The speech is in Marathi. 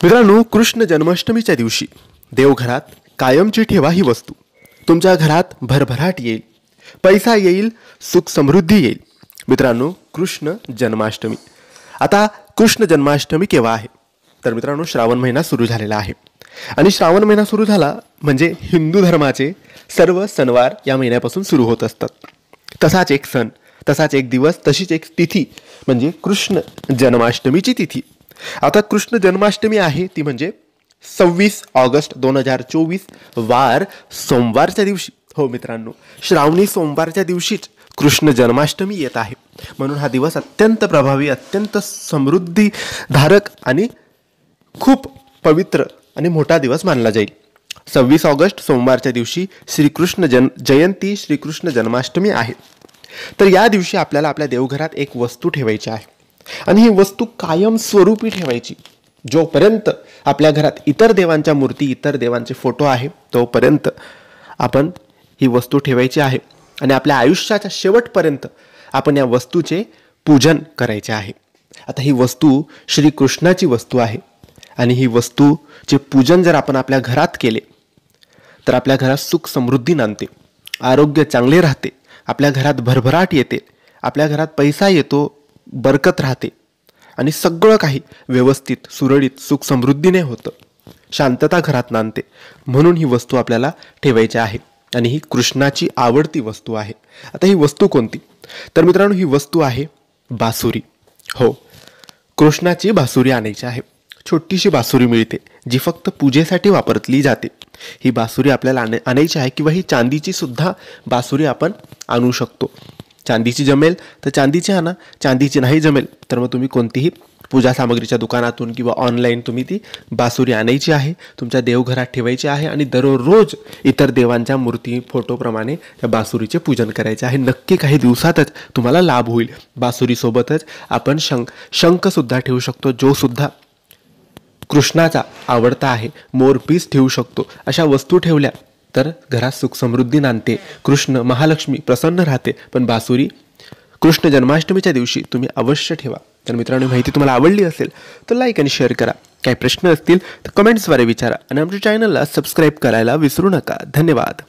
मित्रांनो, कृष्ण जन्माष्टमीच्या दिवशी देवघरात कायमची ठेवा ही वस्तू. तुमच्या घरात भरभराट येईल, पैसा येईल, सुख समृद्धी येईल. मित्रांनो, कृष्ण जन्माष्टमी. आता कृष्ण जन्माष्टमी केव्हा आहे? तर मित्रांनो, श्रावण महिना सुरू झालेला आहे आणि श्रावण महिना सुरू झाला म्हणजे हिंदू धर्माचे सर्व सणवार या महिन्यापासून सुरू होत असतात. तसाच एक सण, तसाच एक दिवस, तशीच एक तिथी म्हणजे कृष्ण जन्माष्टमीची तिथी. आता कृष्ण जन्माष्टमी आहे ती म्हणजे 26 ऑगस्ट 2024 वार सोमवारच्या दिवशी. हो मित्रांनो, श्रावणी सोमवारच्या दिवशीच कृष्ण जन्माष्टमी येत आहे. म्हणून हा दिवस अत्यंत प्रभावी, अत्यंत समृद्धीधारक आणि खूप पवित्र आणि मोठा दिवस मानला जाईल. 26 ऑगस्ट सोमवारच्या दिवशी श्रीकृष्ण जयंती, श्रीकृष्ण जन्माष्टमी आहे. तर या दिवशी आपल्याला आपल्या देवघरात एक वस्तू ठेवायची आहे आणि ही वस्तू कायम स्वरूपी ठेवायची. जोपर्यंत आपल्या घरात इतर देवांच्या मूर्ती, इतर देवांचे फोटो आहे, तोपर्यंत आपण ही वस्तू ठेवायची आहे आणि आपल्या आयुष्याच्या शेवटपर्यंत आपण या वस्तूचे पूजन करायचे आहे. आता ही वस्तू श्रीकृष्णाची वस्तू आहे आणि ही वस्तूचे पूजन जर आपण आपल्या घरात केले तर आपल्या घरात सुख समृद्धी नांदते, आरोग्य चांगले राहते, आपल्या घरात भरभराट येते, आपल्या घरात पैसा येतो, बरकत राहते आणि सगळं काही व्यवस्थित, सुरळीत, सुख समृद्धीने होतं, शांतता घरात नांदते. म्हणून ही वस्तू आपल्याला ठेवायची आहे आणि ही कृष्णाची आवडती वस्तू आहे. आता ही वस्तू कोणती? तर मित्रांनो, ही वस्तू आहे बासुरी. हो, कृष्णाची बासुरी आणायची आहे. छोटीशी बासुरी मिळते जी फक्त पूजेसाठी वापरली जाते. ही बासुरी आपल्याला आणायची आहे किंवा ही चांदीची सुद्धा बासुरी आपण आणू शकतो. चांदीची जमेल तर चांदीची आणा, चांदीची नाही जमेल तर मग तुम्ही कोणतीही पूजा सामग्रीच्या दुकानातून किंवा ऑनलाईन तुम्ही ती बासुरी आणायची आहे, तुमच्या देवघरात ठेवायची आहे आणि दररोज इतर देवांच्या मूर्ती, फोटोप्रमाणे त्या बासुरीचे पूजन करायचे आहे. नक्की काही दिवसातच तुम्हाला लाभ होईल. बासुरीसोबतच आपण शंखसुद्धा ठेवू शकतो, जो सुद्धा कृष्णाचा आवडता आहे. मोरपीस ठेवू शकतो. अशा वस्तू ठेवल्या तर घरात सुख समृद्धी नांदते, कृष्ण महालक्ष्मी प्रसन्न राहते. पण बासुरी कृष्ण जन्माष्टमीच्या दिवशी तुम्ही अवश्य ठेवा. तर मित्रांनो, माहिती तुम्हाला आवडली असेल तर लाईक आणि शेअर करा. काही प्रश्न असतील तर कमेंट्सद्वारे विचारा आणि आमच्या चॅनलला सबस्क्राईब करायला विसरू नका. धन्यवाद.